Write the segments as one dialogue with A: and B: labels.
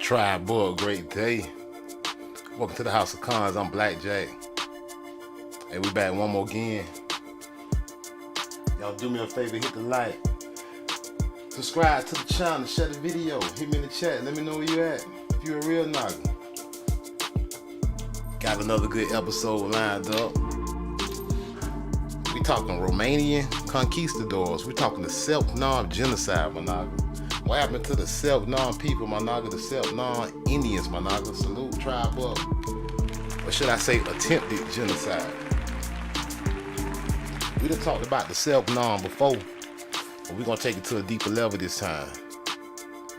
A: Tribe Boy, great day. Welcome to the House of Cons. I'm Blackjack. Hey, we back one more again. Y'all do me a favor, hit the like. Subscribe to the channel, share the video, hit me in the chat, let me know where you at. If you're a real nigga. Got another good episode lined up. We talking Romanian conquistadors. We talking the Selk'nam genocide, my nigga. What happened to the Selk'nam people, my nigga? The Selk'nam Indians, my nigga. Salute, tribe up. Or should I say attempted genocide? We done talked about the Selk'nam before, but we're gonna take it to a deeper level this time.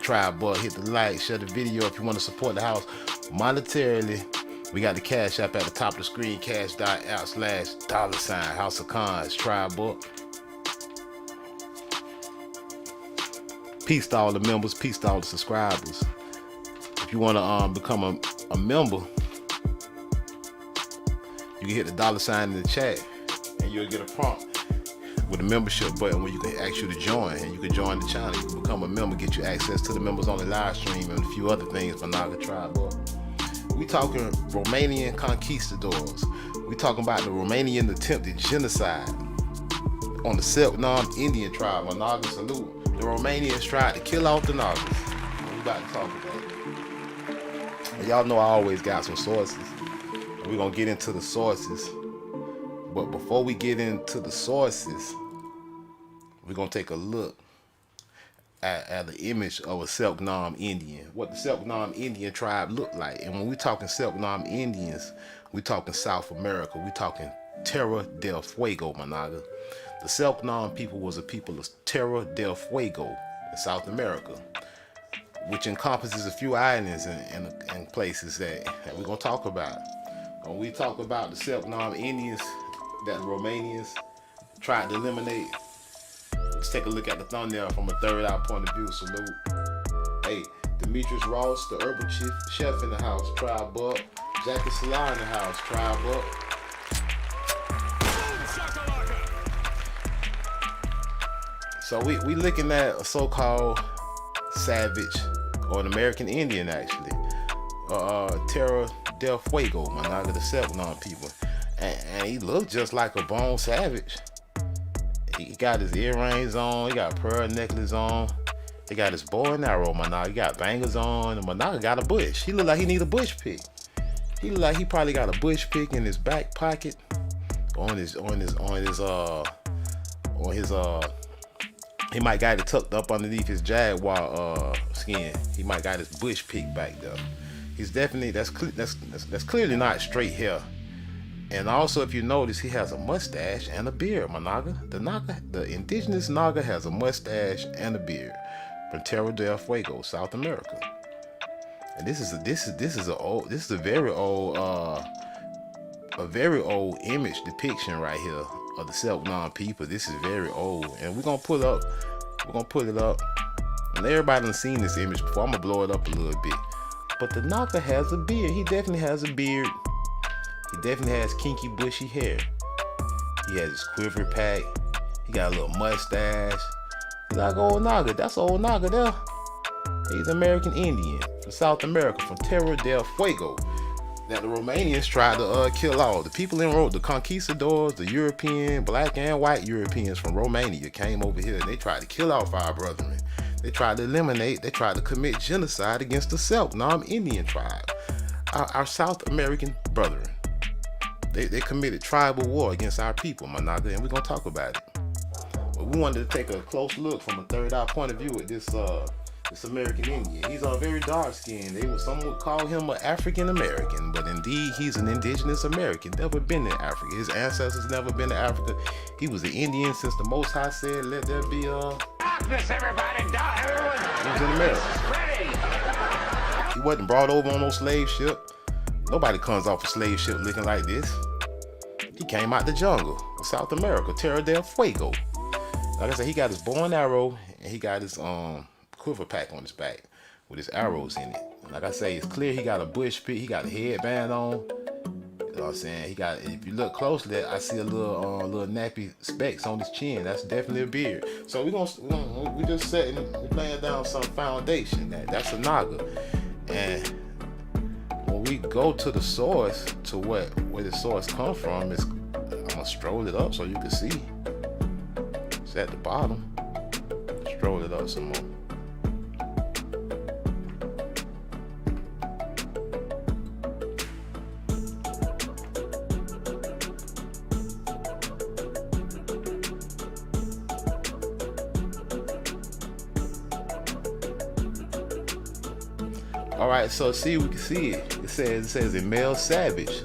A: Tribe boy, hit the like, share the video if you want to support the house monetarily. We got the Cash App at the top of the screen, cash.app/$ House of Cons, tribe boy. Peace to all the members, peace to all the subscribers. If you want to become a member, you can hit the $ in the chat and you'll get a prompt with a membership button where you can ask you to join, and you can join the channel. You can become a member, get you access to the members on the live stream and a few other things. Managa tribe boy. We talking Romanian conquistadors. We talking about the Romanian attempted genocide on the Selk'nam Indian tribe. Managa salute. The Romanians tried to kill off the Nagas. We about to talk about it. And y'all know I always got some sources. And we're gonna get into the sources. But before we get into the sources, we're gonna take a look at the image of a Selk'nam Indian. What the Selk'nam Indian tribe looked like. And when we talking Selk'nam Indians, we talking South America. We talking Terra del Fuego, managa. The Selk'nam people was a people of Terra del Fuego in South America, which encompasses a few islands and places that we're going to talk about. When we talk about the Selk'nam Indians that the Romanians tried to eliminate, let's take a look at the thumbnail from a third eye point of view. Salute. Hey, Demetrius Ross, the urban chef in the house, tribe up. Jackie Salah in the house, tribe up. So we looking at a so-called savage, or an American Indian actually, Terra del Fuego, managa, the Selk'nam people, and he looked just like a bone savage. He got his earrings on, he got a pearl necklace on, he got his bow and arrow, managa, he got bangers on, and managa got a bush. He look like he need a bush pick. He look like he probably got a bush pick in his back pocket, he might got it tucked up underneath his jaguar skin. He might got his bush pick back there. He's definitely that's clearly not straight hair. And also, if you notice, he has a mustache and a beard. Managa, the indigenous Naga has a mustache and a beard from Terra del Fuego, South America. And this is a very old image depiction right here of the Selk'nam people. This is very old, and we're gonna put it up, and everybody done seen this image before. I'm gonna blow it up a little bit. But the Naga has a beard. He definitely has a beard. He definitely has kinky bushy hair. He has his quiver pack. He got a little mustache. He's like old Naga. That's old Naga there. He's American Indian from South America, from Terra del Fuego, that the Romanians tried to kill all. The people in Rome, the conquistadors, the European, black and white Europeans from Romania came over here and they tried to kill off our brethren. They tried to eliminate, they tried to commit genocide against the Selk'nam Indian tribe, our South American brethren. They committed tribal war against our people, managa, and we're gonna talk about it. But we wanted to take a close look from a third eye point of view at this American Indian. He's very dark skinned. Some would call him an African American, but indeed he's an indigenous American. Never been in Africa. His ancestors never been to Africa. He was an Indian since the Most High said, "Let there be darkness, everybody, everyone." He was in America. Ready. He wasn't brought over on no slave ship. Nobody comes off a slave ship looking like this. He came out the jungle of South America, Terra del Fuego. Like I said, he got his bow and arrow, and he got his quiver pack on his back with his arrows in it. Like I say, it's clear he got a bush pick. He got a headband on. You know what I'm saying? He got. If you look closely, I see a little nappy specks on his chin. That's definitely a beard. So we just setting, we laying down some foundation. That's a Naga. And when we go to the source, to where the source comes from, I'm gonna stroll it up so you can see. It's at the bottom. Stroll it up some more. All right, so see, we can see it. It says a male savage,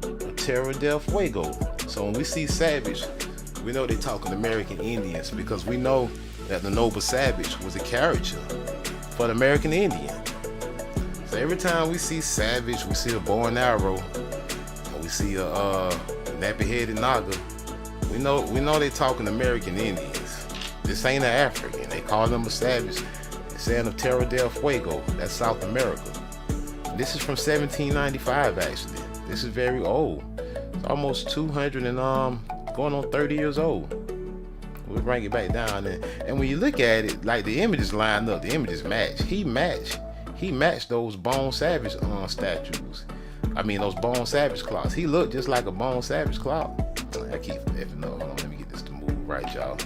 A: a Terra del Fuego. So when we see savage, we know they're talking American Indians, because we know that the noble savage was a character for the American Indian. So every time we see savage, we see a bow and arrow, and we see a nappy-headed naga, we know they're talking American Indians. This ain't an African. They call them a savage. Saying of Terra del Fuego, that's South America. This is from 1795 actually. This is very old. It's almost 200 and going on 30 years old. We'll bring it back down, and when you look at it, like the images line up, the images match. He matched those Bone Savage statues. I mean those Bone Savage clocks. He looked just like a Bone Savage clock. I keep effing up. Hold on, let me get this to move right, y'all.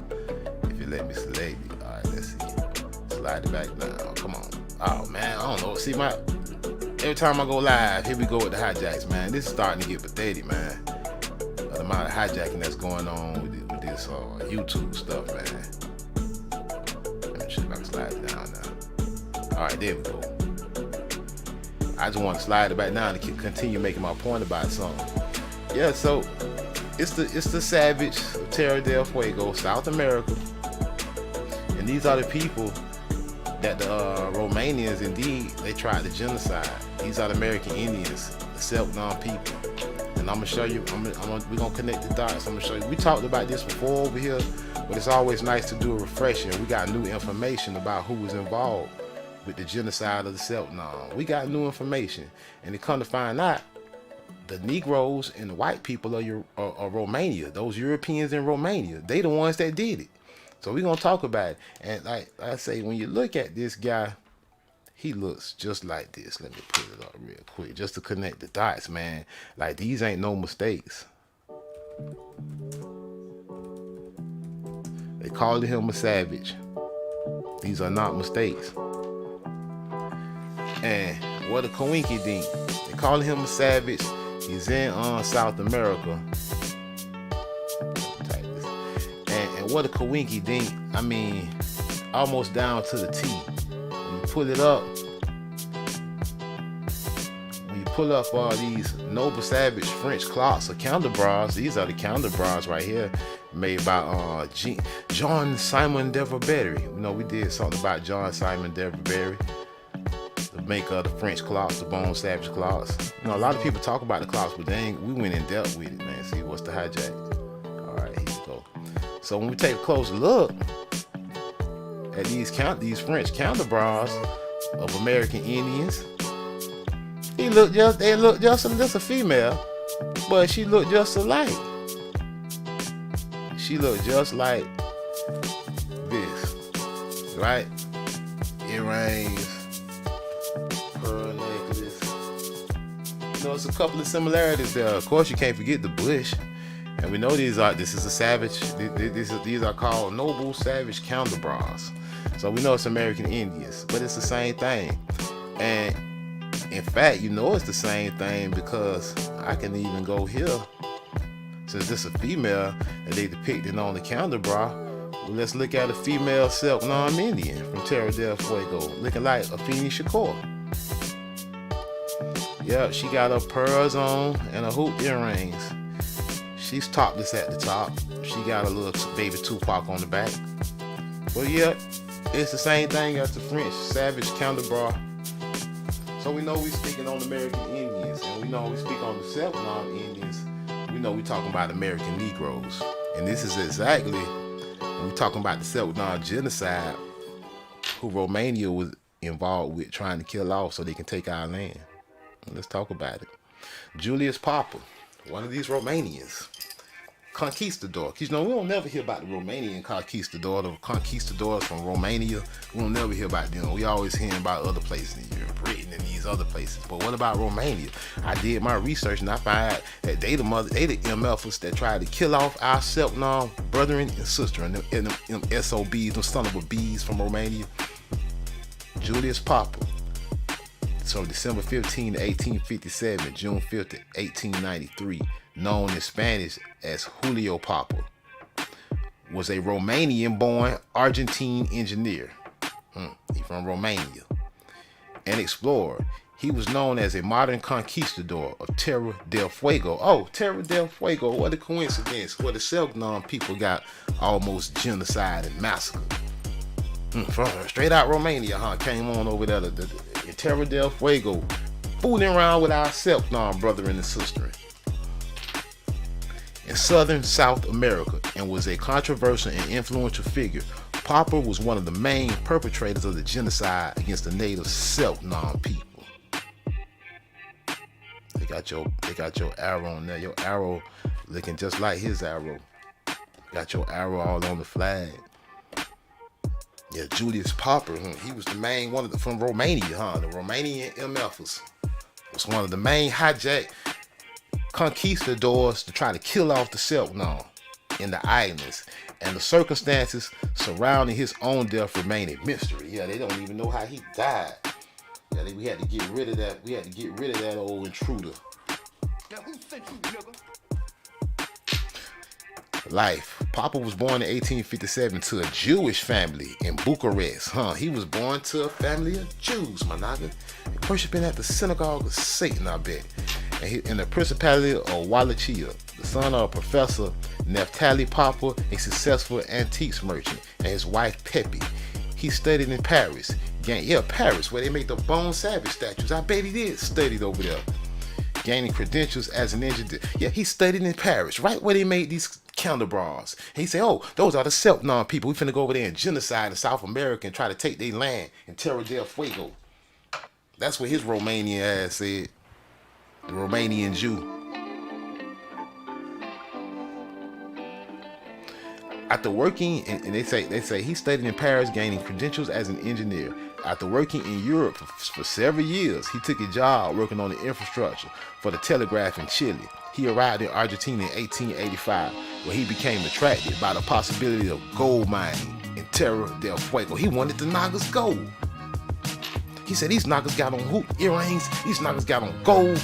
A: If you let me select it. Alright, let's see. Slide it back down. Come on. Oh man, I don't know. See, every time I go live, here we go with the hijacks, man. This is starting to get pathetic, man. The amount of hijacking that's going on with this YouTube stuff, man. Let me see if I can slide it down now. All right, there we go. I just want to slide it back down to continue making my point about something. Yeah, so it's the savage Terra del Fuego, South America, and these are the people that the Romanians, indeed, they tried to genocide. These are the American Indians, the Selk'nam people. And I'm gonna show you, we're gonna connect the dots. I'm gonna show you. We talked about this before over here, but it's always nice to do a refresher. We got new information about who was involved with the genocide of the Selk'nam. We got new information, and they come to find out the Negroes and the white people of Romania, those Europeans in Romania, they the ones that did it. So we're going to talk about it. And like I say, when you look at this guy, he looks just like this. Let me put it up real quick just to connect the dots, man. Like, these ain't no mistakes. They called him a savage. These are not mistakes. And what a coinky dink. They called him a savage. He's in South America. And what a coinky dink. I mean, almost down to the T. When you pull it up, these noble savage French clocks or counter bras, these are the counter bras right here, made by John Simon Deverberry. You know, we did something about John Simon Deverberry, the maker of the French clocks, the Bone Savage clocks. You know, a lot of people talk about the clocks, but we went in depth with it, man. See, what's the hijack? All right, here we go. So when we take a closer look at these French counter bras of American Indians, they look just a female, but she looked just alike. She looked just like this, right? Earrings, pearl necklace. You know, it's a couple of similarities there. Of course, you can't forget the bush. And we know this is a savage. These are called noble savage counter bras. So we know it's American Indians, but it's the same thing. And in fact, you know it's the same thing because I can even go here. Since this is a female that they depicted on the counter bra, well, let's look at a female Selk'nam Indian from Terra del Fuego, looking like a Phoenix Shakur. Yep, she got her pearls on and her hoop earrings. She's topless at the top. She got a little baby Tupac on the back. Well, yeah, it's the same thing as the French savage counter bra. So we know we're speaking on American Indians, and we know we speak on the Selk'nam Indians. We know we're talking about American Negroes. And this is exactly when we're talking about the Selk'nam genocide, who Romania was involved with trying to kill off so they can take our land. Let's talk about it. Julius Papa, one of these Romanians, conquistador. Because, we don't never hear about the Romanian conquistador, the conquistadors from Romania. We don't never hear about them. We always hear about other places in Europe, Britain, and these other places. But what about Romania? I did my research and I found that they the MFers that tried to kill off our Selk'nam brethren and sister and them SOBs, them son of a bees from Romania. Julius Papa. So December 15 to 1857, June 5th to 1893, known in Spanish as Julius Papa, was a Romanian-born Argentine engineer. He's from Romania. An explorer. He was known as a modern conquistador of Terra del Fuego. Oh, Terra del Fuego, what a coincidence. Where the Selk'nam people got almost genocide and massacre. From straight out Romania, came on over there to Terra del Fuego, fooling around with our Selk'nam brother and sister in southern South America, and was a controversial and influential figure. Papa was one of the main perpetrators of the genocide against the native Selk'nam people. They got your arrow on there. Your arrow looking just like his arrow. Got your arrow all on the flag. Yeah, Julius Papa, he was the main one from Romania, The Romanian MFers was one of the main hijack conquistadors to try to kill off the Selk'nam in the islands, and the circumstances surrounding his own death remain a mystery. Yeah, they don't even know how he died. Yeah, we had to get rid of that. We had to get rid of that old intruder. Now who sent you, nigga? Life. Papa was born in 1857 to a Jewish family in Bucharest. He was born to a family of Jews, my nigga. Worshiping at the synagogue of Satan, I bet. And in the Principality of Wallachia, the son of Professor Neftali Papa, a successful antiques merchant, and his wife Pepe. He studied in Paris. Paris, where they make the Bone Savage statues. I bet he did studied over there. Gaining credentials as an engineer. Yeah, he studied in Paris, right where they made these CER Bras. He said, oh, those are the Selk'nam people. We finna go over there and genocide in South America and try to take their land in Terra del Fuego. That's what his Romanian ass said. The Romanian Jew. After working, and they say he studied in Paris, gaining credentials as an engineer. After working in Europe for several years, he took a job working on the infrastructure for the telegraph in Chile. He arrived in Argentina in 1885, where he became attracted by the possibility of gold mining in Terra del Fuego. He wanted the Nagas gold. He said these Nagas got on hoop earrings, these Nagas got on gold.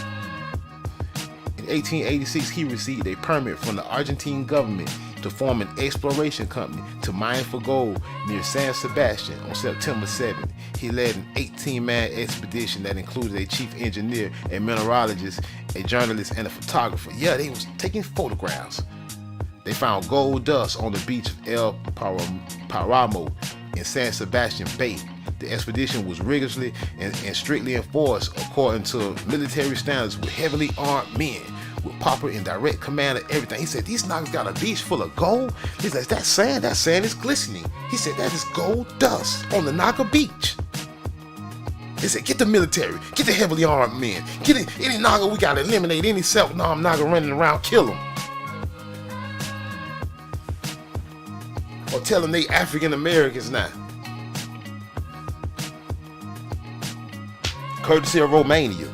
A: In 1886, he received a permit from the Argentine government to form an exploration company to mine for gold near San Sebastian on September 7th. He led an 18-man expedition that included a chief engineer, a mineralogist, a journalist, and a photographer. Yeah, they was taking photographs. They found gold dust on the beach of El Paramo in San Sebastian Bay. The expedition was rigorously and strictly enforced according to military standards with heavily armed men, with Papa in direct command of everything. He said, these niggas got a beach full of gold. He said, that sand is glistening. He said, that is gold dust on the Naga beach. He said, get the military, get the heavily armed men, get any Naga, we gotta eliminate any Selk'nam Naga running around, kill them. Or tell them they African Americans now. Courtesy of Romania.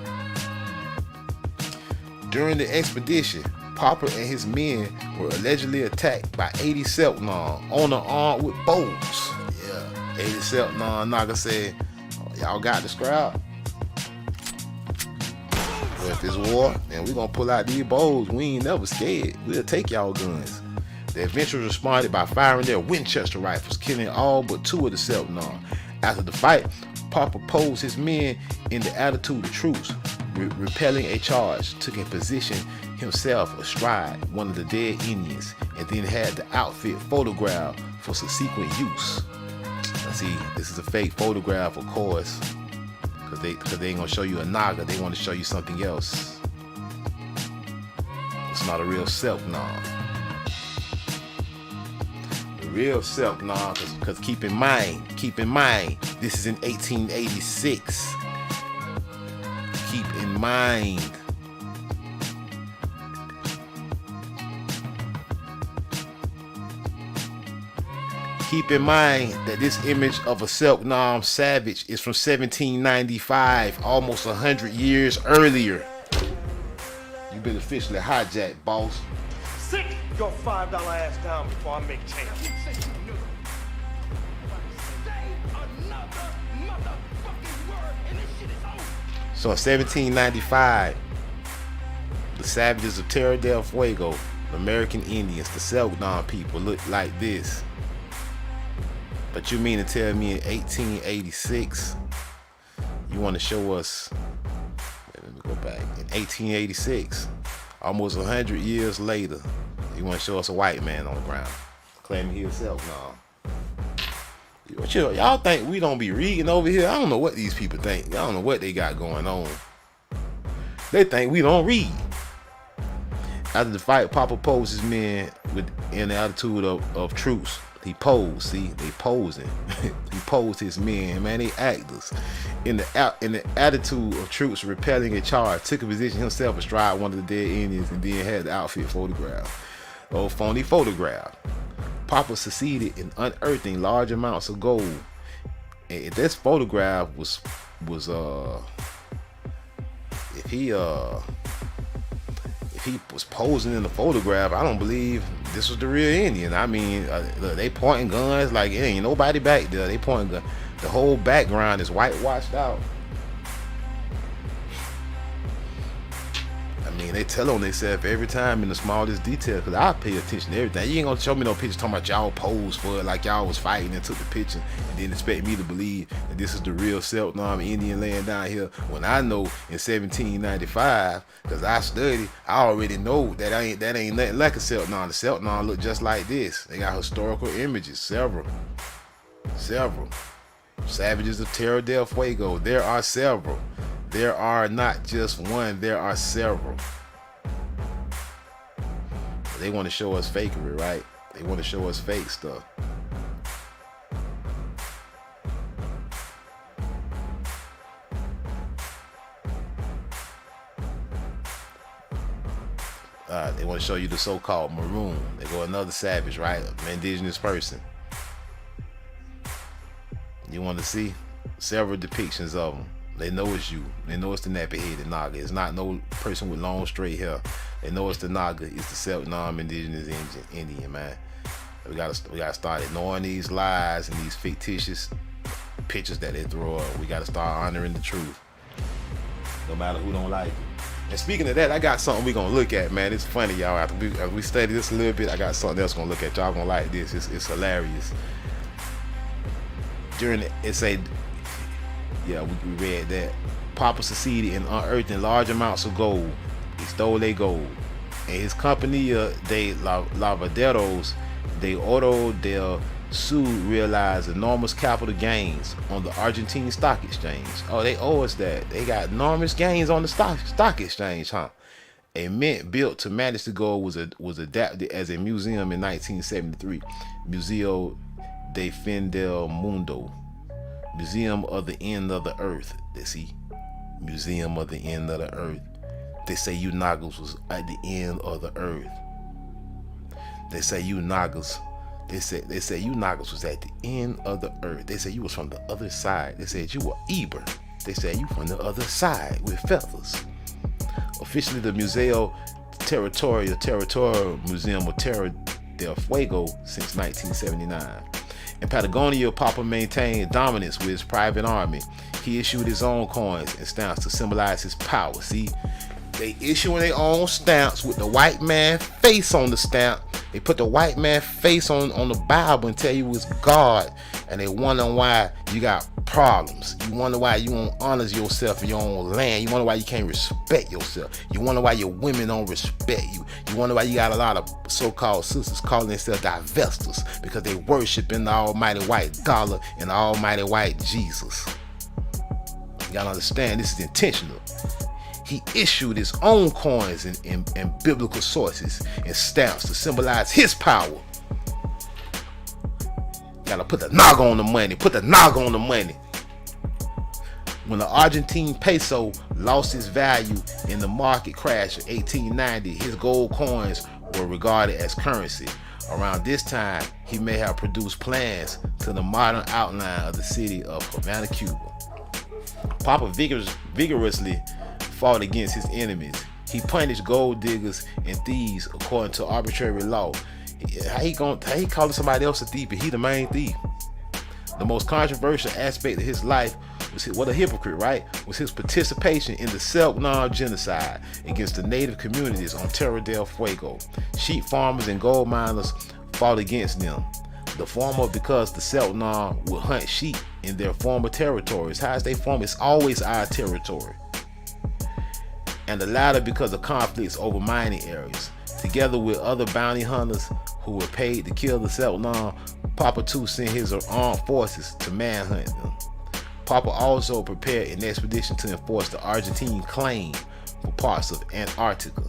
A: During the expedition, Papa and his men were allegedly attacked by 80 Selk'nam on the armed with bows. Yeah, 80 Selk'nam Naga said, oh, y'all got the scrap? Well, if it's war, then we gonna pull out these bows. We ain't never scared. We'll take y'all guns. The adventurers responded by firing their Winchester rifles, killing all but 2 of the Selk'nam. After the fight, Papa posed his men in the attitude of truce, repelling a charge, took a position himself astride one of the dead Indians, and then had the outfit photographed for subsequent use. Now see, this is a fake photograph, of course, because they ain't gonna show you a Naga, they want to show you something else. It's not a real Selk'nam. The real Selk'nam, because keep in mind, this is in 1886. Keep in mind. Keep in mind that this image of a Selk'nam savage is from 1795, almost 100 years earlier. You've been officially hijacked, boss.
B: Sit your $5 ass down before I make change.
A: So in 1795, the savages of Tierra del Fuego, the American Indians, the Selk'nam people, looked like this. But you mean to tell me in 1886, you want to show us, let me go back, in 1886, almost 100 years later, you want to show us a white man on the ground, claiming he was Selk'nam. Y'all think we don't be reading over here? I don't know what these people think. I don't know what they got going on. They think we don't read. After the fight, Papa posed his men in the attitude of truce. He posed, see, they posing. He posed his men, man, they actors. In the attitude of troops repelling a charge, took a position himself astride one of the dead Indians and then had the outfit photographed. Oh, phony photograph. Papa succeeded in unearthing large amounts of gold. And this photograph was if he was posing in the photograph, I don't believe this was the real Indian. I mean, they pointing guns like it ain't nobody back there. They pointing guns. The whole background is whitewashed out. I mean, they tell on themselves every time in the smallest detail, because I pay attention to everything. You ain't gonna show me no pictures talking about y'all posed for it like y'all was fighting and took the picture and then expect me to believe that this is the real Selk'nam Indian laying down here, when I know in 1795, because I studied, I already know that ain't nothing like a Selk'nam. The Selk'nam look just like this. They got historical images, several. Savages of Tierra del Fuego, there are several. There are not just one, there are several. They want to show us fakery, right? They want to show us fake stuff. They want to show you the so-called maroon. They go another savage, right? An indigenous person. You want to see several depictions of them. They know it's you. They know it's the nappy-headed Naga. It's not no person with long straight hair. They know it's the Naga. It's the Selk'nam indigenous Indian, man. We gotta start ignoring these lies and these fictitious pictures that they throw up. We gotta start honoring the truth, no matter who don't like it. And speaking of that, I got something we gonna look at, man. It's funny, y'all. After we study this a little bit, I got something else gonna look at. Y'all gonna like this. It's hilarious. We read that Papa succeeded in unearthing large amounts of gold. He stole their gold. And his company, de Lavaderos de Oro del Sur, realized enormous capital gains on the Argentine stock exchange. Oh, they owe us that. They got enormous gains on the stock exchange, huh? A mint built to manage the gold was adapted as a museum in 1973. Museo de Fin del Mundo. Museum of the End of the Earth. They see, Museum of the End of the Earth. They say you Nagas was at the end of the earth. They say you Nagas. They say you Nagas was at the end of the earth. They say you was from the other side. They said you were Eber. They said you from the other side with feathers. Officially, the Museo Territorial Museum of Tierra del Fuego since 1979. In Patagonia, Papa maintained dominance with his private army. He issued his own coins and stamps to symbolize his power. See, they issuing their own stamps with the white man face on the stamp. They put the white man face on the Bible and tell you it's God. And they wonder why you got problems. You wonder why you don't honor yourself in your own land. You wonder why you can't respect yourself. You wonder why your women don't respect you. You wonder why you got a lot of so-called sisters calling themselves divestors, because they worshiping the almighty white dollar and the almighty white Jesus. You gotta understand, this is intentional. He issued his own coins and biblical sources and stamps to symbolize his power. Gotta put the Naga on the money. Put the Naga on the money. When the Argentine peso lost its value in the market crash of 1890, his gold coins were regarded as currency. Around this time, he may have produced plans to the modern outline of the city of Havana, Cuba. Papa vigorously fought against his enemies. He punished gold diggers and thieves according to arbitrary law. How he calling somebody else a thief if he the main thief? The most controversial aspect of his life was what a hypocrite, right? Was his participation in the Selk'nam genocide against the native communities on Terra del Fuego. Sheep farmers and gold miners fought against them. The former because the Selk'nam would hunt sheep in their former territories. How is they form? It's always our territory. And the latter because of conflicts over mining areas. Together with other bounty hunters who were paid to kill the Selk'nam, Papa too sent his armed forces to manhunt them. Papa also prepared an expedition to enforce the Argentine claim for parts of Antarctica.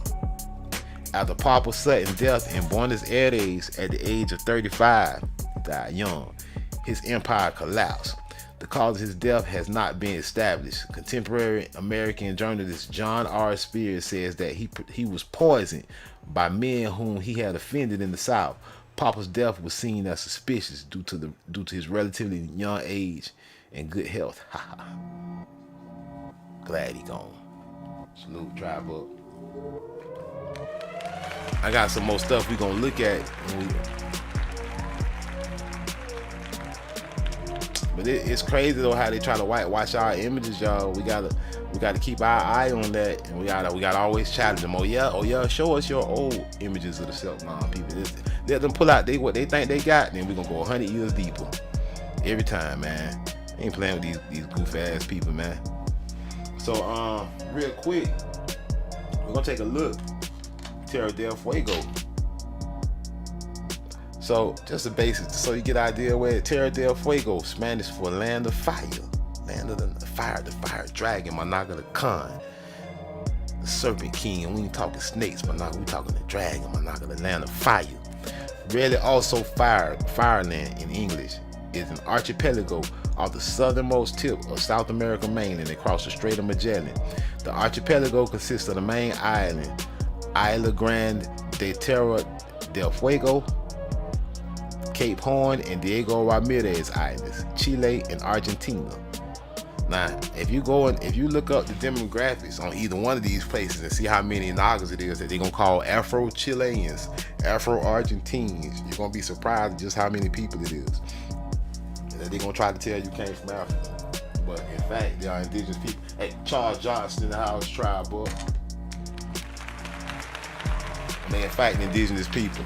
A: After Papa's sudden death in Buenos Aires at the age of 35, he died young, his empire collapsed. The cause of his death has not been established. Contemporary American journalist John R. Spears says that he was poisoned by men whom he had offended in the South. Papa's death was seen as suspicious due to his relatively young age and good health. Glad he gone. Salute, tribe up. I got some more stuff we gonna look at but it's crazy though how they try to whitewash our images, y'all. We gotta keep our eye on that, and we gotta always challenge them. Oh yeah, show us your old images of the Selk'nam people. Let them pull out what they think they got, then we're gonna go 100 years deeper. Every time, man. I ain't playing with these goof ass people, man. So real quick, we're gonna take a look. Terra del Fuego. So just the basics, so you get an idea where Terra del Fuego, Spanish for land of fire, land of the fire dragon, Managa the Khan, the serpent king. We ain't talking snakes, Managa, we talking the dragon, Managa, the land of fire. Really also fireland in English is an archipelago off the southernmost tip of South American mainland across the Strait of Magellan. The archipelago consists of the main island, Isla Grande de Terra del Fuego, Cape Horn, and Diego Ramirez Islands, Chile and Argentina. Now, if you look up the demographics on either one of these places and see how many Nagas it is that they're gonna call Afro-Chileans, Afro-Argentines, you're gonna be surprised at just how many people it is. And they're gonna try to tell you came from Africa, but in fact, they are indigenous people. Hey, Charles Johnson in the house, tribe up. They in fact indigenous people.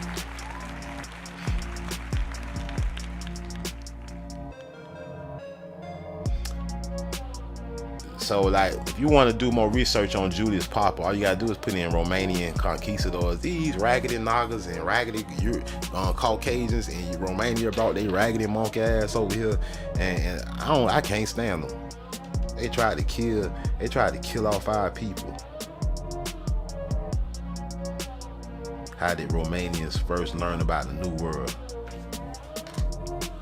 A: So like, if you want to do more research on Julius Papa, all you gotta do is put in Romanian conquistadors. These raggedy Nagas and raggedy Caucasians in Romania brought they raggedy monk ass over here, and I can't stand them. They tried to kill off our people. How did Romanians first learn about the New World?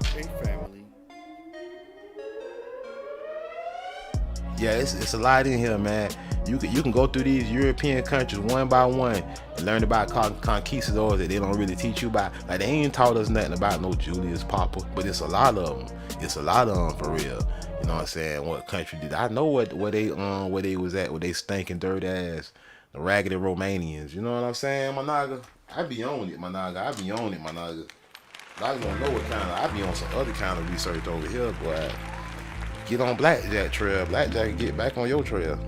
C: Hey, family.
A: Yeah, it's a lot in here, man. You can go through these European countries one by one and learn about conquistadors that they don't really teach you about. Like, they ain't taught us nothing about no Julius Papa, but it's a lot of them. It's a lot of them for real. You know what I'm saying? What country did I know where they was at? Where they stinking dirt ass, the raggedy Romanians. You know what I'm saying, my naga? I be on it, my naga. I be on it, my naga. I don't know what kind of. I be on some other kind of research over here, boy. Get on Blackjack trail. Blackjack, get back on your trail.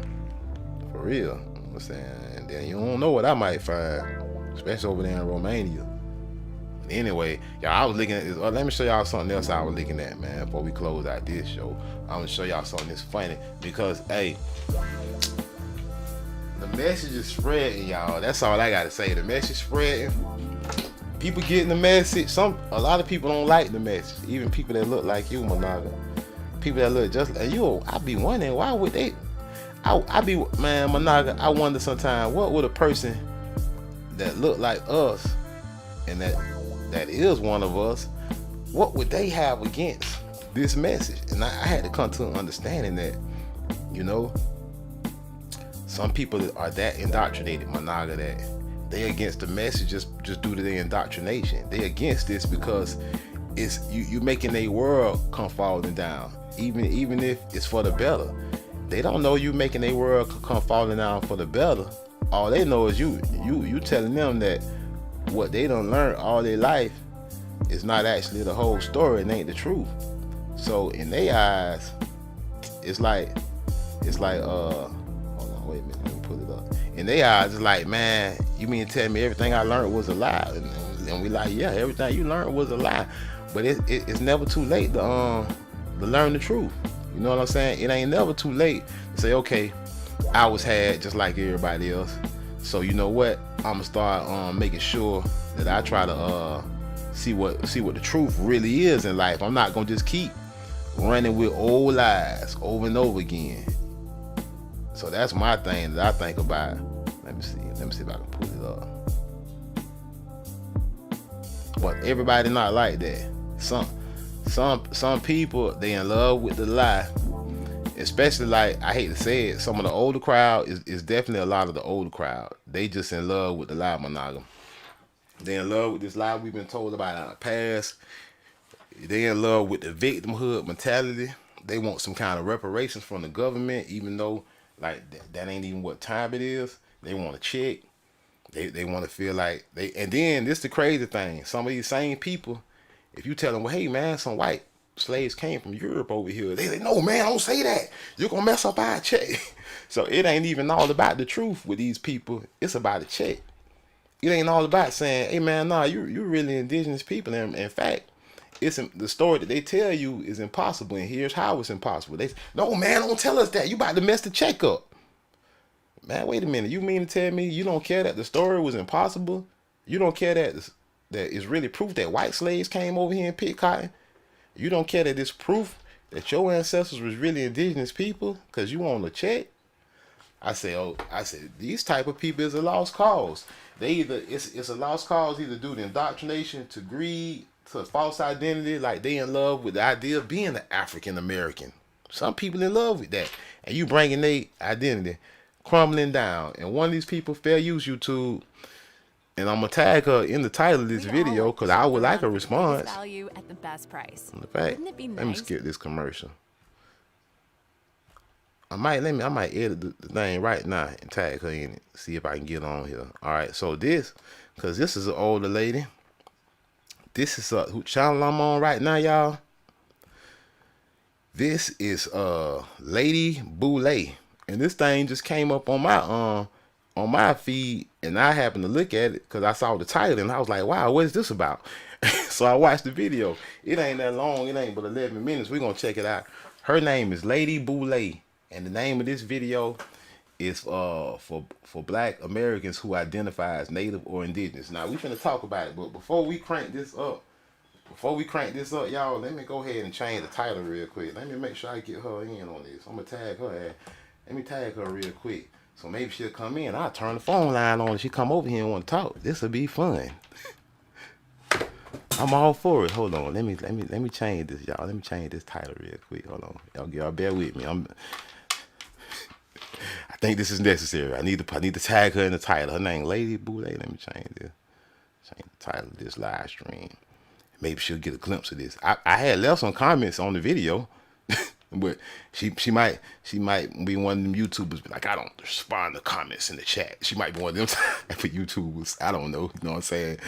A: For real. You know what I'm saying? And then you don't know what I might find, especially over there in Romania. But anyway, y'all, I was looking at this. Let me show y'all something else I was looking at, man, before we close out this show. I'm gonna show y'all something that's funny because, hey, the message is spreading, y'all. That's all I gotta say. The message spreading. People getting the message. A lot of people don't like the message. Even people that look like you, Managa. People that look just like you. I be wondering why would they? I be, man, Managa. I wonder sometimes what would a person that look like us and that is one of us, what would they have against this message? And I had to come to an understanding that, you know, some people are that indoctrinated, Managa, They against the message just due to their indoctrination. They against this because it's you making their world come falling down. Even if it's for the better. They don't know you making their world come falling down for the better. All they know is you telling them that what they done learned all their life is not actually the whole story and ain't the truth. So in their eyes, it's like hold on, wait a minute, let me pull it up. In their eyes, it's like, man, you mean to tell me everything I learned was a lie? And we like, yeah, everything you learned was a lie. But it's never too late to learn the truth. You know what I'm saying? It ain't never too late to say, okay, I was had just like everybody else. So you know what? I'm gonna start making sure that I try to see what the truth really is in life. I'm not gonna just keep running with old lies over and over again. So that's my thing that I think about. Let me see if I can pull it up. But everybody not like that. Some people, they in love with the lie. Especially, like, I hate to say it, some of the older crowd is definitely a lot of the older crowd. They just in love with the lie monogamy. They in love with this lie we've been told about in the past. They in love with the victimhood mentality. They want some kind of reparations from the government, even though like that ain't even what time it is. They want a check. They want to feel like they. And then this the crazy thing. Some of these same people, if you tell them, well, hey man, some white slaves came from Europe over here, they say, no man, don't say that. You're gonna mess up our check. So it ain't even all about the truth with these people. It's about the check. It ain't all about saying, hey man, nah, you really indigenous people. And in fact, it's the story that they tell you is impossible, and here's how it's impossible. They say, no man, don't tell us that. You about to mess the check up. Man, wait a minute. You mean to tell me you don't care that the story was impossible? You don't care that it's really proof that white slaves came over here and picked cotton? You don't care that it's proof that your ancestors was really indigenous people because you want a check? I said, these type of people is a lost cause. They it's a lost cause either due to indoctrination, to greed, to false identity. Like they in love with the idea of being an African American. Some people in love with that, and you bringing their identity crumbling down. And one of these people fair use YouTube, and I'm gonna tag her in the title of this video because I would like a response.
C: Value at the best price.
A: In fact, let me skip this commercial. I might edit the thing right now and tag her in it. See if I can get on here. All right, so because this is an older lady. This is who channel I'm on right now, y'all. This is Lady Boule, and this thing just came up on my feed, and I happened to look at it because I saw the title and I was like, wow, what is this about? So I watched the video. It ain't that long. It ain't but 11 minutes. We're gonna check it out. Her name is Lady Boule. And the name of this video is for Black Americans who identify as Native or Indigenous. Now we finna talk about it, but before we crank this up, y'all, let me go ahead and change the title real quick. Let me make sure I get her in on this. I'm gonna tag her. Let me tag her real quick, so maybe she'll come in. I'll turn the phone line on and she come over here and want to talk. This will be fun. I'm all for it. Hold on. Let me change this, y'all. Let me change this title real quick. Hold on, y'all bear with me. I think this is necessary. I need to tag her in the title. Her name Lady Boule. Let me change this. Change the title of this live stream. Maybe she'll get a glimpse of this. I had left some comments on the video, but she might be one of them YouTubers. But like, I don't respond to comments in the chat. She might be one of them type of YouTubers. I don't know. You know what I'm saying?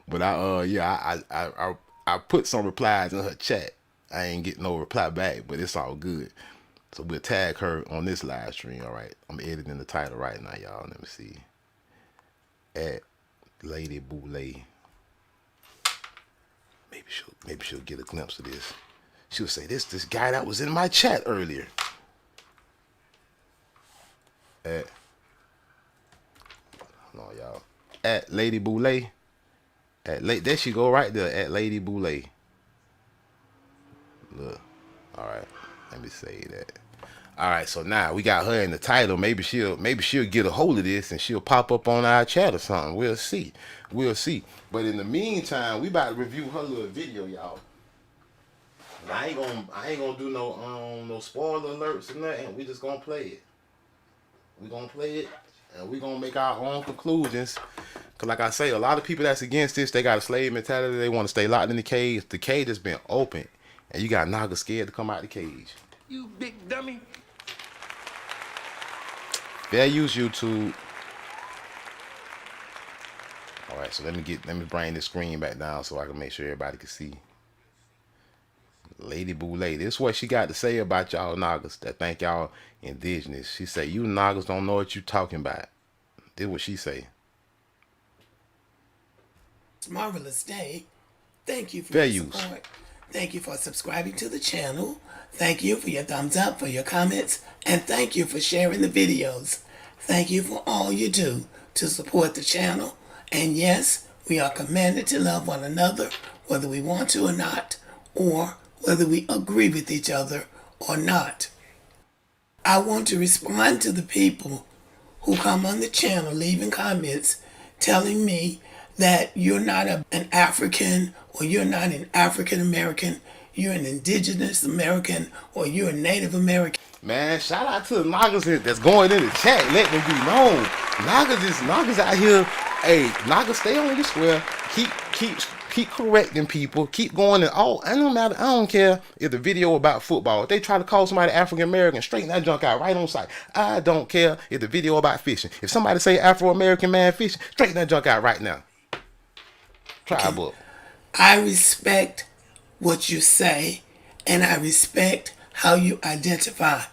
A: But I put some replies in her chat. I ain't getting no reply back, but it's all good. So we'll tag her on this live stream. All right, I'm editing the title right now, y'all. Let me see. At Lady Boule. Maybe she'll get a glimpse of this. She'll say, this guy that was in my chat earlier. Hold on, y'all. At Lady Boule. There she go right there. At Lady Boule. Look. All right. Let me say that. All right, so now we got her in the title. Maybe she'll get a hold of this and she'll pop up on our chat or something. We'll see. But in the meantime, we about to review her little video, y'all. And I ain't gonna do no spoiler alerts or nothing. We just gonna play it. We gonna play it and we gonna make our own conclusions. Cause like I say, a lot of people that's against this, they got a slave mentality. They want to stay locked in the cage. The cage has been open, and you got Naga scared to come out the cage.
B: You big dummy.
A: Fair use, YouTube. All right, so let me bring this screen back down so I can make sure everybody can see. Lady Boulay, this is what she got to say about y'all Nagas that think y'all indigenous. She say, you Nagas don't know what you talking about. This is what she say.
C: Marvelous day. Thank you for
A: Fair
C: your
A: use.
C: support. Thank you for subscribing to the channel. Thank you for your thumbs up, for your comments, and thank you for sharing the videos. Thank you for all you do to support the channel. And yes, we are commanded to love one another, whether we want to or not, or whether we agree with each other or not. I want to respond to the people who come on the channel leaving comments telling me that you're not an African, or you're not an African American, you're an indigenous American, or you're a Native American.
A: Man, shout out to the Nagas that's going in the chat. Let them be known. Nagas out here. Hey, Nagas, stay on your square. Keep correcting people. Keep going and all. I don't care if the video about football. If they try to call somebody African American, straighten that junk out right on sight. I don't care if the video about fishing. If somebody say Afro American man fishing, straighten that junk out right now. Try book.
C: I respect what you say, and I respect how you identify.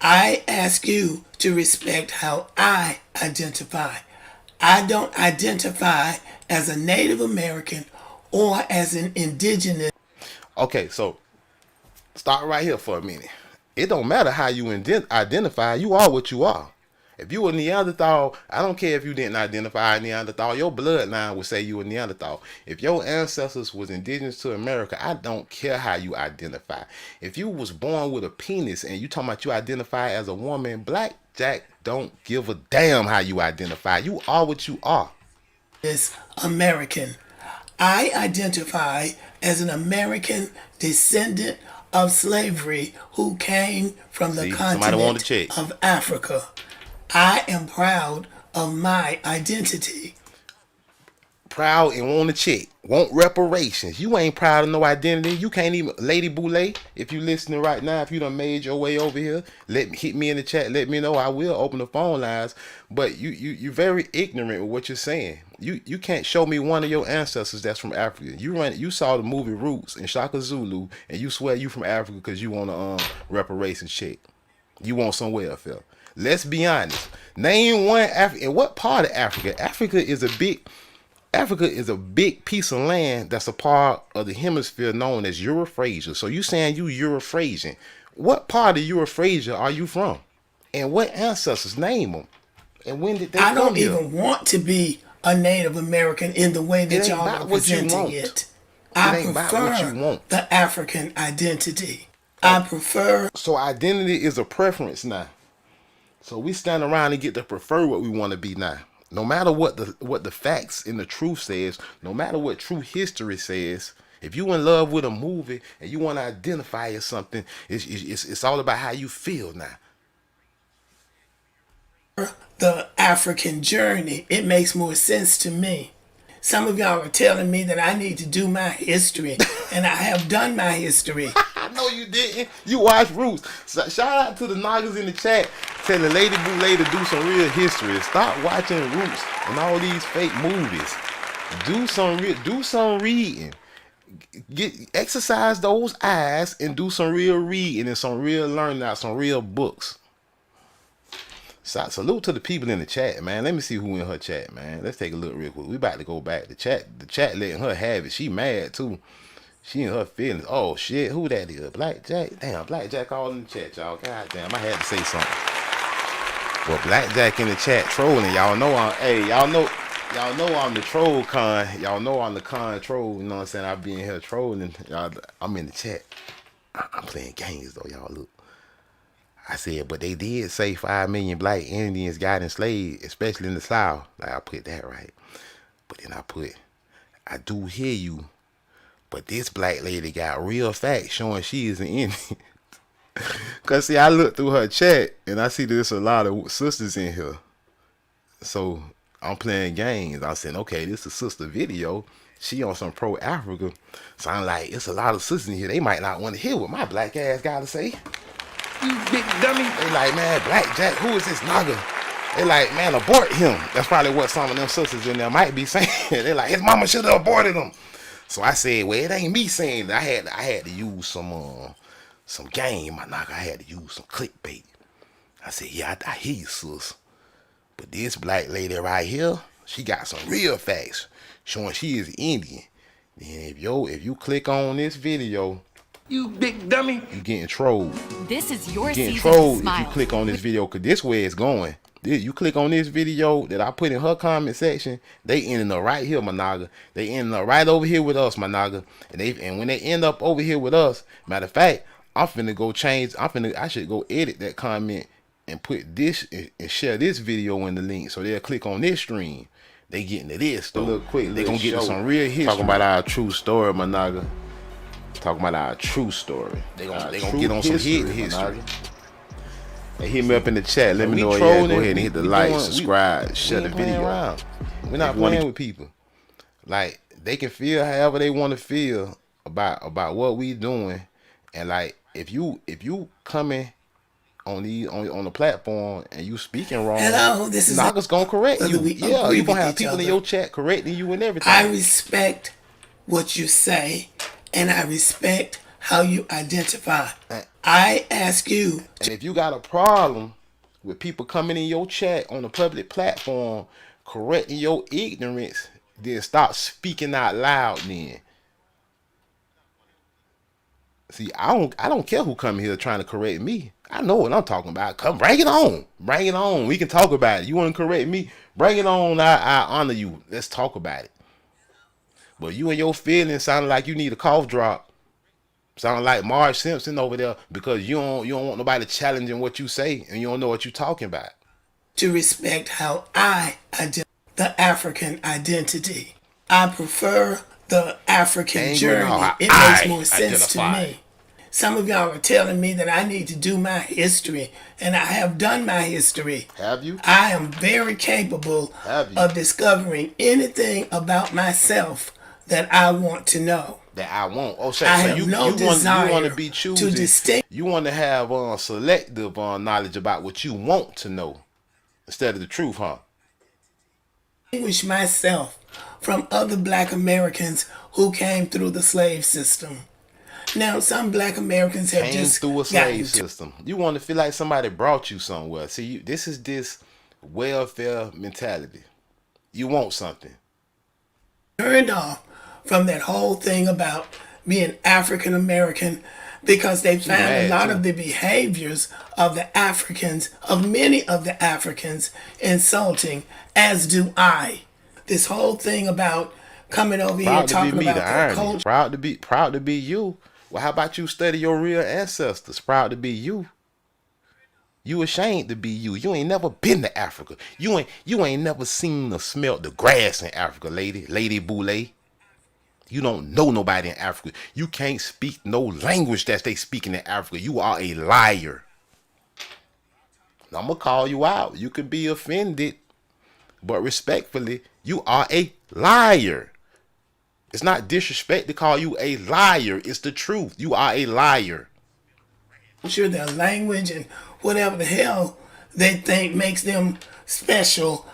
C: I ask you to respect how I identify. I don't identify as a Native American or as an indigenous.
A: Okay, so start right here for a minute. It don't matter how you identify. You are what you are. If you a Neanderthal, I don't care if you didn't identify as Neanderthal. Your bloodline would say you a Neanderthal. If your ancestors was indigenous to America, I don't care how you identify. If you was born with a penis and you talking about you identify as a woman, Black Jack don't give a damn how you identify. You are what you are.
C: Is American. I identify as an American descendant of slavery who came from the continent of Africa. I am proud of my identity.
A: Proud and want a check. Want reparations. You ain't proud of no identity. You can't even. Lady Boulay, if you listening right now, if you done made your way over here, hit me in the chat. Let me know. I will open the phone lines. But you're very ignorant with what you're saying. You can't show me one of your ancestors that's from Africa. You saw the movie Roots in Shaka Zulu, and you swear you from Africa because you want a reparations check. You want some welfare. Let's be honest. Name one Africa. In what part of Africa? Africa is a big piece of land that's a part of the hemisphere known as Euphrasia. So you saying you Euraphrasian. What part of Euphrasia are you from? And what ancestors? Name them. And when did they come here?
C: I don't even want to be a Native American in the way that y'all are presenting it. I prefer the African identity. I prefer.
A: So identity is a preference now. So we stand around and get to prefer what we want to be now. No matter what the facts and the truth says, no matter what true history says, if you in love with a movie and you want to identify as something, it's all about how you feel now.
C: The African journey, it makes more sense to me. Some of y'all are telling me that I need to do my history, and I have done my history.
A: No, you didn't. You watched Roots. So, shout out to the Nagas in the chat telling Lady Boulay to do some real history. Stop watching Roots and all these fake movies. Do some reading. Exercise those eyes and do some real reading and some real learning out, some real books. Salute to the people in the chat, man. Let me see who in her chat, man. Let's take a look real quick. We about to go back. The chat letting her have it. She mad too. She in her feelings. Oh shit, who that is? Black Jack? Damn, Black Jack all in the chat, y'all. God damn, I had to say something. Well, Black Jack in the chat trolling. Y'all know I'm the troll con. Y'all know I'm the con troll. You know what I'm saying? I be in here trolling. Y'all, I'm in the chat. I'm playing games though, y'all. Look. I said, but they did say 5 million Black Indians got enslaved, especially in the South. Like, I put that right. But then I do hear you. But this black lady got real facts showing she is an Indian. Because, see, I look through her chat, and I see there's a lot of sisters in here. So, I'm playing games. I said, okay, this is a sister video. She on some pro Africa. So I'm like, it's a lot of sisters in here. They might not want to hear what my black ass gotta say.
B: You big dummy.
A: They like, man, Black Jack, who is this nigga? They like, man, abort him. That's probably what some of them sisters in there might be saying. They like, his mama should have aborted him. So I said, well, it ain't me saying that. I had to use some game, my nigga. I had to use some clickbait. I said, yeah, I hear you, sis. But this black lady right here, she got some real facts showing she is Indian. And if you click on this video,
B: You big dummy.
A: you getting trolled.
D: This is your
A: Getting
D: season to
A: trolled if you
D: smile.
A: click on this video, cause this way it's going. You click on this video that I put in her comment section, they ending up right here, my nigga. They ending up right over here with us, my nigga. And when they end up over here with us, matter of fact, I'm finna go change. I should go edit that comment and put this and share this video in the link, so they'll click on this stream. They getting to this though. They gonna get to some real history. Talking about our true story, my nigga. Talking about our true story. They gonna get on some hidden history. Hey, hit me up in the chat. Let me know. Yeah, go ahead and hit the like, subscribe, share the video. We're not playing with people. Like, they can feel however they want to feel about what we doing, and like if you coming on the platform and you speaking wrong,
C: Hello, this is
A: Naga's gonna correct
C: whether
A: you.
C: we
A: Yeah,
C: agree
A: you gonna
C: with
A: have
C: each
A: people in
C: other.
A: your chat correcting you and everything.
C: I respect what you say, and I respect how you identify. I ask you,
A: And if you got a problem with people coming in your chat on a public platform correcting your ignorance, then stop speaking out loud then. See, I don't care who come here trying to correct me. I know what I'm talking about. Come, bring it on. Bring it on. We can talk about it. You want to correct me? Bring it on. I honor you. Let's talk about it. But you and your feelings sounding like you need a cough drop. Sound like Marge Simpson over there because you don't want nobody challenging what you say and you don't know what you're talking about.
C: to respect how I identify the African identity. I prefer the African
A: Ain't
C: journey.
A: gonna know how
C: It
A: I
C: makes more sense to
A: identify.
C: me. Some of y'all are telling me that I need to do my history, and I have done my history.
A: Have you?
C: I am very capable
A: Have you?
C: of discovering anything about myself that I want to know.
A: That I want. Oh, so,
C: I
A: so
C: have
A: you
C: no
A: want
C: desire
A: to be
C: to
A: choosy.
C: distinct-
A: You want to have selective knowledge about what you want to know instead of the truth, huh?
C: Distinguish myself from other black Americans who came through the slave system. Now, some black Americans have
A: Came
C: just
A: through a
C: gotten
A: slave system. You want to feel like somebody brought you somewhere. See, this is this welfare mentality. You want something.
C: turned off from that whole thing about being African American because they found a
A: mad,
C: lot
A: too.
C: of the behaviors of the Africans, of many of the Africans, insulting, as do I. This whole thing about coming over here
A: Proud to be
C: talking
A: me,
C: about
A: the
C: the
A: irony.
C: culture.
A: Proud to be you. Well, how about you study your real ancestors? Proud to be you. You ashamed to be you. You ain't never been to Africa. You ain't never seen or smelt the grass in Africa, Lady Boule. You don't know nobody in Africa. You can't speak no language that they speaking in Africa. You are a liar. I'm gonna call you out. You could be offended, but respectfully, you are a liar. It's not disrespect to call you a liar. It's the truth. You are a liar.
C: Their language and whatever the hell they think makes them special,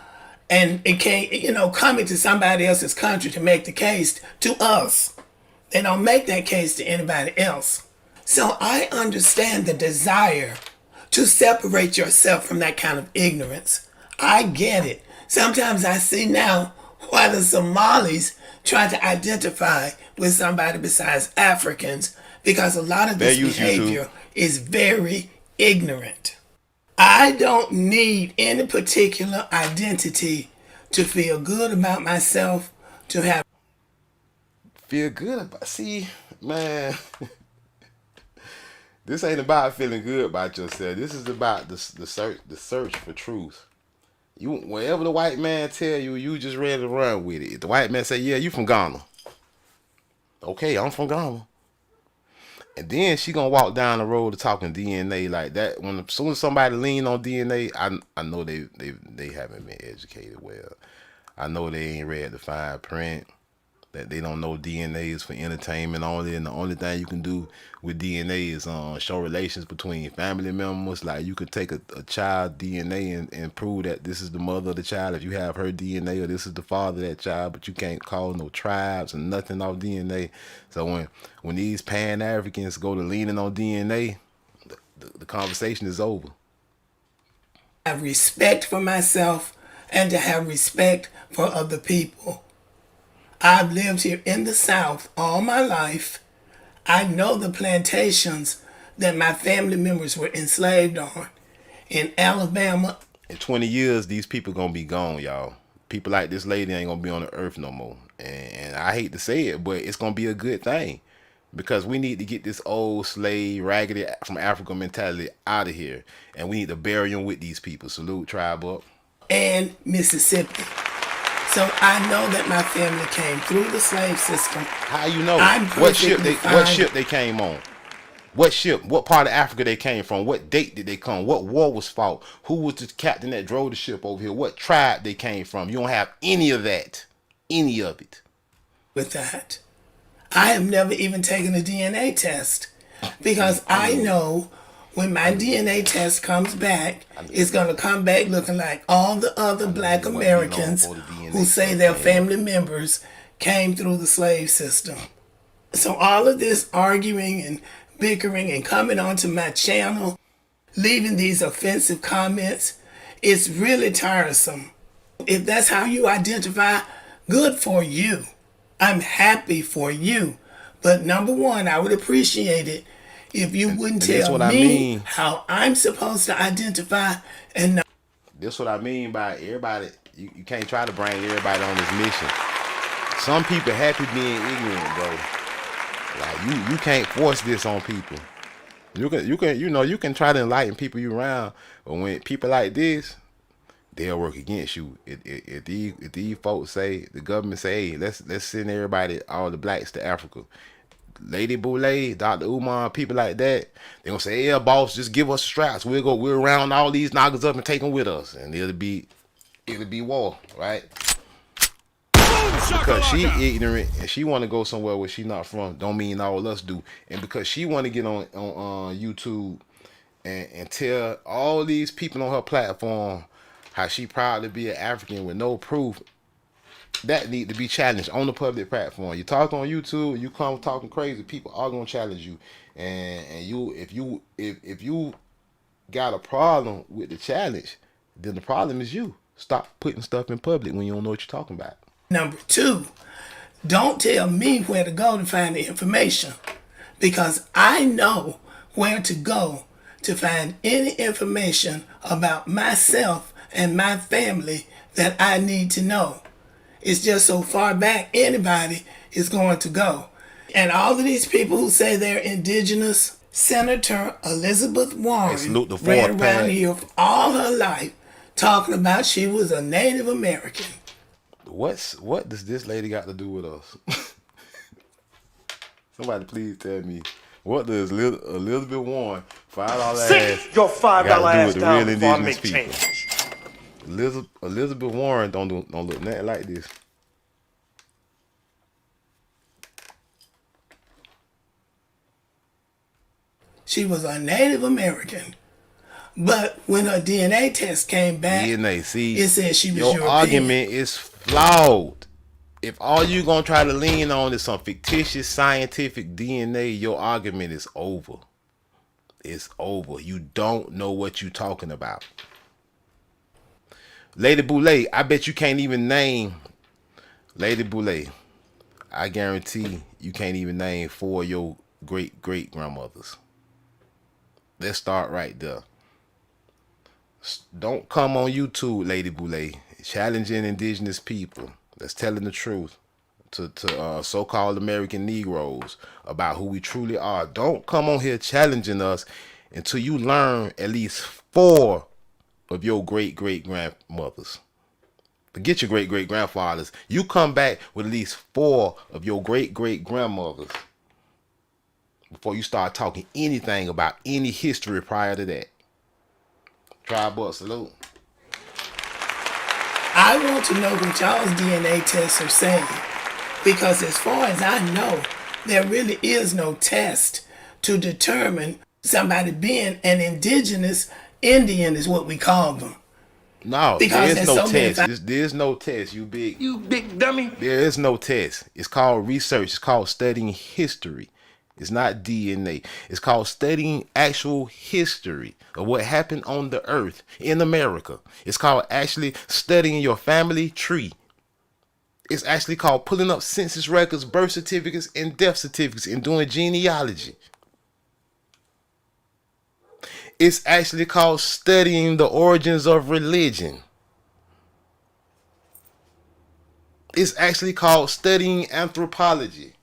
C: and it can't, coming to somebody else's country to make the case to us. They don't make that case to anybody else. So I understand the desire to separate yourself from that kind of ignorance. I get it. Sometimes I see now why the Somalis try to identify with somebody besides Africans, because a lot of this
A: They use YouTube.
C: behavior is very ignorant. I don't need any particular identity to feel good about myself, to have
A: Feel good about. See, man. This ain't about feeling good about yourself. This is about the search for truth. You, wherever the white man tell you, you just ready to run with it. If the white man say, yeah, you from Ghana. Okay, I'm from Ghana. And then she gonna walk down the road to talking DNA like that. When as soon as somebody lean on DNA, I know they haven't been educated well. I know they ain't read the fine print. That they don't know DNA is for entertainment only, and the only thing you can do with DNA is show relations between family members. Like you could take a child DNA and prove that this is the mother of the child if you have her DNA, or this is the father of that child, but you can't call no tribes and nothing off DNA. So when these Pan Africans go to leaning on DNA, the conversation is over.
C: Have respect for myself and to have respect for other people. I've lived here in the South all my life. I know the plantations that my family members were enslaved on in Alabama.
A: In 20 years, these people gonna be gone, y'all. People like this lady ain't gonna be on the earth no more. And I hate to say it, but it's gonna be a good thing. Because we need to get this old slave, raggedy from Africa mentality out of here. And we need to bury them with these people. Salute, tribe up.
C: And Mississippi. So I know that my family came through the slave system.
A: How you know?
C: What ship
A: they came on? What ship? What part of Africa they came from? What date did they come? What war was fought? Who was the captain that drove the ship over here? What tribe they came from? You don't have any of that. Any of it.
C: With that, I have never even taken a DNA test because I know when my DNA test comes back, it's going to come back looking like all the other black Americans who say their family members came through the slave system. So all of this arguing and bickering and coming onto my channel, leaving these offensive comments, it's really tiresome. If that's how you identify, good for you. I'm happy for you. But number one, I would appreciate it if you wouldn't tell me how I'm supposed to identify. And
A: this what I mean by everybody. You can't try to bring everybody on this mission. Some people happy being ignorant, bro. Like you can't force this on people. You can try to enlighten people you around, but when people like this, they'll work against you. If these folks say, the government say, hey, let's send everybody, all the blacks to Africa. Lady Boulay, Dr. Umar, people like that, they gonna say, yeah, boss, just give us straps. We'll round all these knockers up and take them with us, and it'll be war, right? Because she ignorant and she want to go somewhere where she not from, don't mean all of us do. And because she want to get on YouTube and tell all these people on her platform how she proud to be an African with no proof, that need to be challenged on the public platform. You talk on YouTube, you come talking crazy, people are gonna challenge you. And you, if you got a problem with the challenge, then the problem is you. Stop putting stuff in public when you don't know what you're talking about.
C: Number two, don't tell me where to go to find the information, because I know where to go to find any information about myself and my family that I need to know. It's just so far back anybody is going to go. And all of these people who say they're indigenous, Senator Elizabeth Warren ran around here all her life talking about she was a Native American.
A: What does this lady got to do with us? Somebody please tell me. What does Elizabeth Warren $5
B: Sit your $5 ass down before I make change.
A: Elizabeth Warren don't look nothing like this.
C: She was a Native American. But when her DNA test came back, it said she was European.
A: Your argument is flawed. If all you gonna try to lean on is some fictitious scientific DNA, your argument is over. It's over. You don't know what you're talking about. Lady Boulay, I bet you can't even name Lady Boulay. I guarantee you can't even name 4 of your great grandmothers. Let's start right there. Don't come on YouTube, Lady Boulay, challenging indigenous people that's telling the truth to so-called American Negroes about who we truly are. Don't come on here challenging us until you learn at least 4 of your great-great-grandmothers. Forget your great-great-grandfathers. You come back with at least 4 of your great-great-grandmothers. before you start talking anything about any history prior to that. Tribe up, salute.
C: I want to know what y'all's DNA tests are saying. Because as far as I know, there really is no test to determine somebody being an indigenous Indian is what we call them.
A: No,
C: Because
A: there is
C: there's
A: no
C: so many
A: test. There is no test, you big.
B: You big dummy.
A: There is no test. It's called research. It's called studying history. It's not DNA. It's called studying actual history of what happened on the earth in America. It's called actually studying your family tree. It's actually called pulling up census records, birth certificates, and death certificates and doing genealogy. It's actually called studying the origins of religion. It's actually called studying anthropology.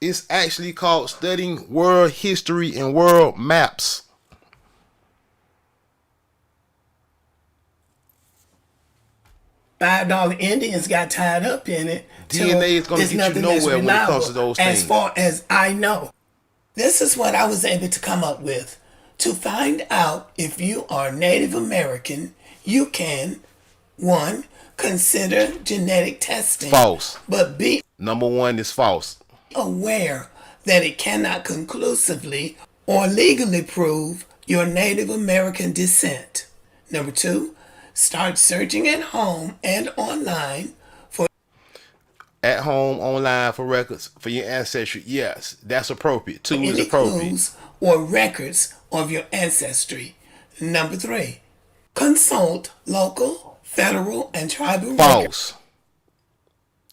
A: It's actually called studying world history and world maps.
C: $5 Indians got tied up in it.
A: DNA is going to get you nowhere when it comes to those things.
C: As far as I know, this is what I was able to come up with. To find out if you are Native American, you can, 1, consider genetic testing.
A: False.
C: But be
A: Number 1 is false.
C: aware that it cannot conclusively or legally prove your Native American descent. Number 2, start searching at home and online for
A: At home, online for records for your ancestry. Yes, that's appropriate. 2 is
C: any
A: appropriate.
C: clues or records of your ancestry. Number 3, consult local, federal, and tribal records.
A: False.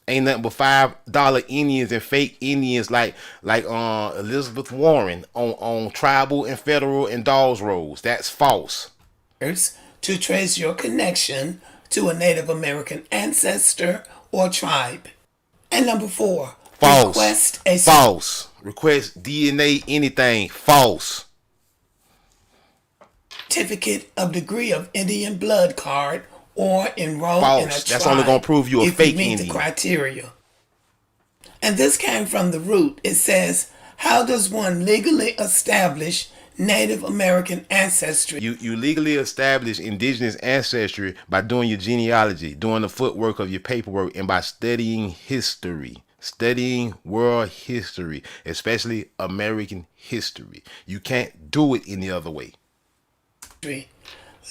A: Ain't nothing but $5 Indians and fake Indians like Elizabeth Warren on tribal and federal and Dawes Roads. That's false.
C: To trace your connection to a Native American ancestor or tribe. And number 4,
A: False. False. Request DNA anything. False.
C: certificate of degree of Indian blood card or enroll in a tribe.
A: That's only gonna prove you a
C: if
A: fake
C: you meet
A: Indian.
C: the criteria. And this came from the root. It says, how does one legally establish Native American ancestry?
A: You legally establish indigenous ancestry by doing your genealogy, doing the footwork of your paperwork, and by studying history, studying world history, especially American history. You can't do it any other way.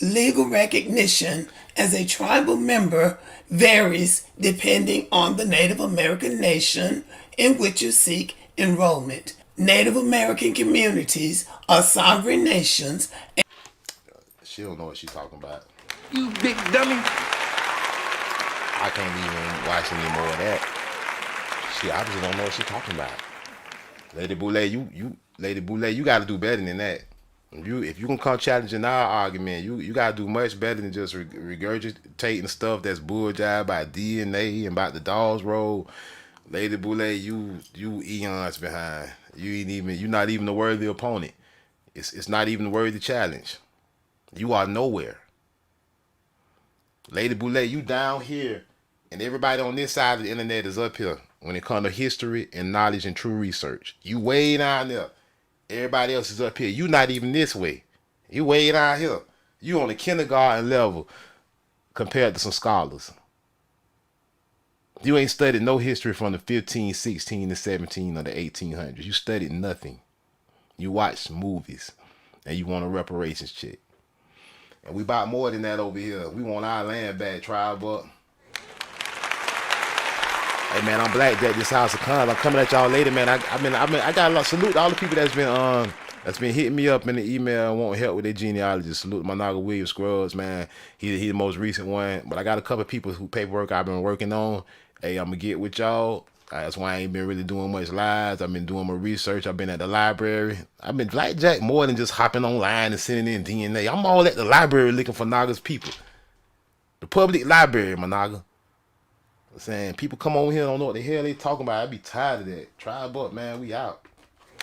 C: Legal recognition as a tribal member varies depending on the Native American nation in which you seek enrollment. Native American communities are sovereign nations.
A: She don't know what she's talking about.
B: You big dummy.
A: I can't even watch any more of that. She obviously don't know what she's talking about. Lady Boulay, you got to do better than that. If you can come challenging our argument, you gotta do much better than just regurgitating stuff that's bulljive about DNA and about the Dawes Road. Lady Boulay, you eons behind. You're not even a worthy opponent. It's not even a worthy challenge. You are nowhere. Lady Boulay, you down here, and everybody on this side of the internet is up here when it comes to history and knowledge and true research. You way down there. Everybody else is up here. You not even this way. You way down here. You on the kindergarten level compared to some scholars. You ain't studied no history from the 15, 16, to 17 or the 1800s. You studied nothing. You watched movies and you want a reparations check. And we bought more than that over here. We want our land back, tribe up. Hey man, I'm Black Jack. This House of Cons. I'm coming at y'all later, man. I got a lot. Salute to all the people that's been hitting me up in the email and wanting help with their genealogy. Salute to my Naga William Scruggs, man. He the most recent one. But I got a couple of people who paperwork I've been working on. Hey, I'm gonna get with y'all. That's why I ain't been really doing much lives. I've been doing my research. I've been at the library. I've been Black Jack more than just hopping online and sending in DNA. I'm all at the library looking for Naga's people. The public library, my Naga. I'm saying people come over here and don't know what the hell they talking about. I be tired of that. Tribe up, man. We out.